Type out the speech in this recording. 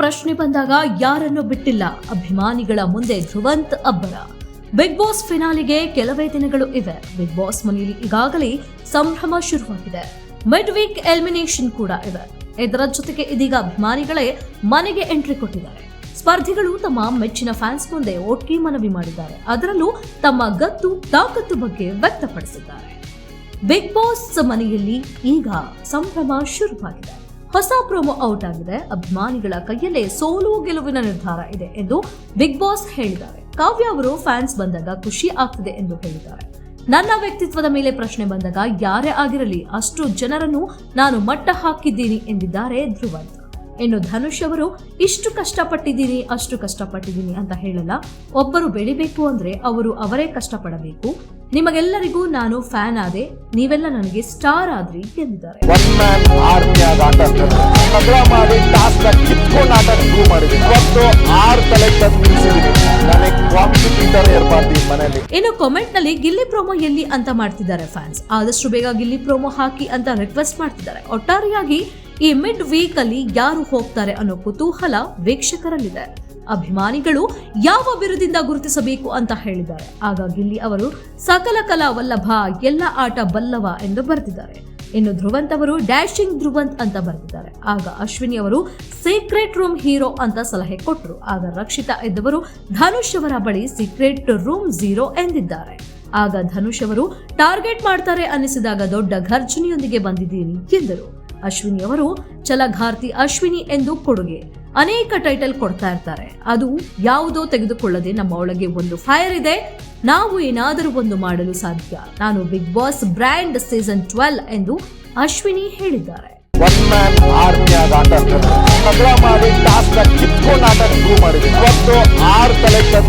ಪ್ರಶ್ನೆ ಬಂದಾಗ ಯಾರನ್ನು ಬಿಟ್ಟಿಲ್ಲ, ಅಭಿಮಾನಿಗಳ ಮುಂದೆ ಧ್ರುವಂತ್ ಅಬ್ಬರ. ಬಿಗ್ ಬಾಸ್ ಫಿನಾಲಿಗೆ ಕೆಲವೇ ದಿನಗಳು ಇವೆ. ಬಿಗ್ ಬಾಸ್ ಮನೆಯಲ್ಲಿ ಈಗಾಗಲೇ ಸಂಭ್ರಮ ಶುರುವಾಗಿದೆ. ಮಿಡ್ ವೀಕ್ ಎಲಿಮಿನೇಷನ್ ಕೂಡ ಇದೆ. ಇದರ ಜೊತೆಗೆ ಇದೀಗ ಅಭಿಮಾನಿಗಳೇ ಮನೆಗೆ ಎಂಟ್ರಿ ಕೊಟ್ಟಿದ್ದಾರೆ. ಸ್ಪರ್ಧಿಗಳು ತಮ್ಮ ಮೆಚ್ಚಿನ ಫ್ಯಾನ್ಸ್ ಮುಂದೆ ಓಟ್ಗೆ ಮನವಿ ಮಾಡಿದ್ದಾರೆ. ಅದರಲ್ಲೂ ತಮ್ಮ ಗತ್ತು ತಾಕತ್ತು ಬಗ್ಗೆ ವ್ಯಕ್ತಪಡಿಸಿದ್ದಾರೆ. ಬಿಗ್ ಬಾಸ್ ಮನೆಯಲ್ಲಿ ಈಗ ಸಂಭ್ರಮ ಶುರುವಾಗಿದೆ. ಹೊಸ ಪ್ರೋಮೋ ಔಟ್ ಆಗಿದೆ. ಅಭಿಮಾನಿಗಳ ಕೈಯಲ್ಲೇ ಸೋಲು ಗೆಲುವಿನ ನಿರ್ಧಾರ ಇದೆ ಎಂದು ಬಿಗ್ ಬಾಸ್ ಹೇಳಿದ್ದಾರೆ. ಕಾವ್ಯ ಅವರು ಫ್ಯಾನ್ಸ್ ಬಂದಾಗ ಖುಷಿ ಆಗ್ತದೆ ಎಂದು ಹೇಳಿದ್ದಾರೆ. ನನ್ನ ವ್ಯಕ್ತಿತ್ವದ ಮೇಲೆ ಪ್ರಶ್ನೆ ಬಂದಾಗ ಯಾರೇ ಆಗಿರಲಿ ಅಷ್ಟು ಜನರನ್ನು ನಾನು ಮಟ್ಟ ಹಾಕಿದ್ದೀನಿ ಎಂದಿದ್ದಾರೆ ಧ್ರುವಂತ್. ಇನ್ನು ಧನುಷ್ ಅವರು ಇಷ್ಟು ಕಷ್ಟಪಟ್ಟಿದ್ದೀನಿ ಅಷ್ಟು ಕಷ್ಟಪಟ್ಟಿದ್ದೀನಿ ಅಂತ ಹೇಳಲ್ಲ. ಒಬ್ಬರು ಬೆಳಿಬೇಕು ಅಂದ್ರೆ ಅವರೇ ಕಷ್ಟಪಡಬೇಕು. ನಿಮಗೆಲ್ಲರಿಗೂ ನಾನು ಫ್ಯಾನ್ ಆದೆ, ನೀವೆಲ್ಲ ನನಗೆ ಸ್ಟಾರ್ ಆದ್ರಿ ಎಂದಿದ್ದಾರೆ. ಇನ್ನು ಕಾಮೆಂಟ್ ನಲ್ಲಿ ಗಿಲ್ಲಿ ಪ್ರೋಮೋ ಎಲ್ಲಿ ಅಂತ ಮಾಡ್ತಿದ್ದಾರೆ ಫ್ಯಾನ್ಸ್. ಆದಷ್ಟು ಬೇಗ ಗಿಲ್ಲಿ ಪ್ರೋಮೋ ಹಾಕಿ ಅಂತ ರಿಕ್ವೆಸ್ಟ್ ಮಾಡ್ತಿದ್ದಾರೆ. ಒಟ್ಟಾರೆಯಾಗಿ ಈ ಮಿಡ್ ವೀಕ್ ಅಲ್ಲಿ ಯಾರು ಹೋಗ್ತಾರೆ ಅನ್ನೋ ಕುತೂಹಲ ವೀಕ್ಷಕರಲ್ಲಿದೆ. ಅಭಿಮಾನಿಗಳು ಯಾವ ಬಿರುದಿಂದ ಗುರುತಿಸಬೇಕು ಅಂತ ಹೇಳಿದ್ದಾರೆ. ಆಗ ಗಿಲ್ಲಿ ಅವರು ಸಕಲ ಕಲಾ ವಲ್ಲಭ, ಎಲ್ಲ ಆಟ ಬಲ್ಲವ ಎಂದು ಬರೆದಿದ್ದಾರೆ. ಇನ್ನು ಧ್ರುವಂತ್ ಅವರು ಡ್ಯಾಶಿಂಗ್ ಧ್ರುವಂತ್ ಅಂತ ಬರೆದಿದ್ದಾರೆ. ಆಗ ಅಶ್ವಿನಿ ಅವರು ಸೀಕ್ರೆಟ್ ರೂಮ್ ಹೀರೋ ಅಂತ ಸಲಹೆ ಕೊಟ್ಟರು. ಆಗ ರಕ್ಷಿತಾ ಎದ್ದವರು ಧನುಷ್ ಅವರ ಬಳಿ ಸೀಕ್ರೆಟ್ ರೂಮ್ 0 ಎಂದಿದ್ದಾರೆ. ಆಗ ಧನುಷ್ ಅವರು ಟಾರ್ಗೆಟ್ ಮಾಡ್ತಾರೆ ಅನ್ನಿಸಿದಾಗ ದೊಡ್ಡ ಘರ್ಜನೆಯೊಂದಿಗೆ ಬಂದಿದ್ದೀನಿ ಎಂದರು. ಅಶ್ವಿನಿ ಅವರು ಛಲಗಾರ್ತಿ ಅಶ್ವಿನಿ ಎಂದು ಕೊಡುಗೆ ಅನೇಕ ಟೈಟಲ್ ಕೊಡ್ತಾ ಇರ್ತಾರೆ. ಅದು ಯಾವುದೋ ತೆಗೆದುಕೊಳ್ಳದೆ ನಮ್ಮ ಒಳಗೆ ಒಂದು ಫೈರ್ ಇದೆ. ನಾವು ಏನಾದರೂ ಒಂದು ಮಾಡಲು ಸಾಧ್ಯ. ನಾನು ಬಿಗ್ ಬಾಸ್ ಬ್ರ್ಯಾಂಡ್ ಸೀಸನ್ 12 ಎಂದು ಅಶ್ವಿನಿ ಹೇಳಿದ್ದಾರೆ. ಮಾಡಿ ಟಾಸ್ಕ್ ಕಿತ್ಕೊಂಡು ಆಟ ಶುರು ಮಾಡಿದೆ. 6 ಸೆಲೆಕ್ಷನ್